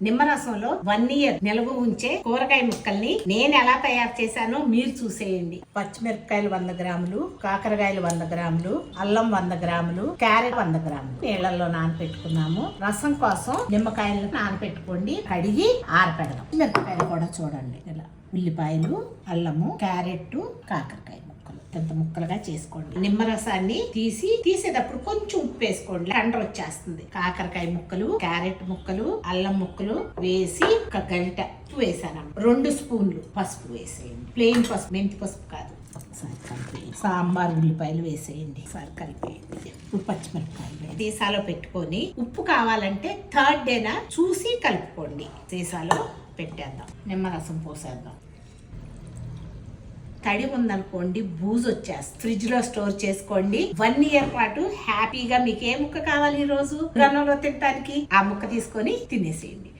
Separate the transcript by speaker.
Speaker 1: నిమ్మరసంలో 1 year నిల్వ ఉంచే కూరగాయ ముక్కల్ని నేను ఎలా తయారు చేశానో మీరు చూసేయండి. పచ్చిమిరపకాయలు 100 గ్రాములు, కాకరకాయలు 100 గ్రాములు, అల్లం 100 గ్రాములు, క్యారెట్ 100 గ్రాములు నీళ్ళల్లో నానపెట్టుకున్నాము. రసం కోసం నిమ్మకాయలు నానపెట్టుకోండి, కడిగి ఆరపెడదాం. మిరపకాయలు కూడా చూడండి ఇలా, ఉల్లిపాయలు, అల్లము, క్యారెట్, కాకరకాయ పెద్ద ముక్కలుగా చేసుకోండి. నిమ్మరసాన్ని తీసేటప్పుడు కొంచెం ఉప్పు వేసుకోండి, కండ్ర వచ్చేస్తుంది. కాకరకాయ ముక్కలు, క్యారెట్ ముక్కలు, అల్లం ముక్కలు వేసి ఒక గంట వేసాను. 2 స్పూన్లు పసుపు వేసేయండి. ప్లెయిన్ పసుపు, మెంతి పసుపు కాదు. ఒకసారి కలిపేయండి. సాంబార్ ఉల్లిపాయలు వేసేయండి. ఒకసారి కలిపేయండి. ఇప్పుడు పచ్చిమిరపకాయలు సీసాలో పెట్టుకొని ఉప్పు కావాలంటే 3rd డేనా చూసి కలుపుకోండి. సీసాలో పెట్టేద్దాం. నిమ్మరసం పోసేద్దాం. తడి ఉందనుకోండి బూజు వచ్చేస్తుంది. ఫ్రిడ్జ్ లో స్టోర్ చేసుకోండి. 1 year పాటు హ్యాపీగా మీకు ఏ ముక్క కావాలి ఈ రోజు గన్నంలో తినడానికి ఆ ముక్క తీసుకొని తినేసేయండి.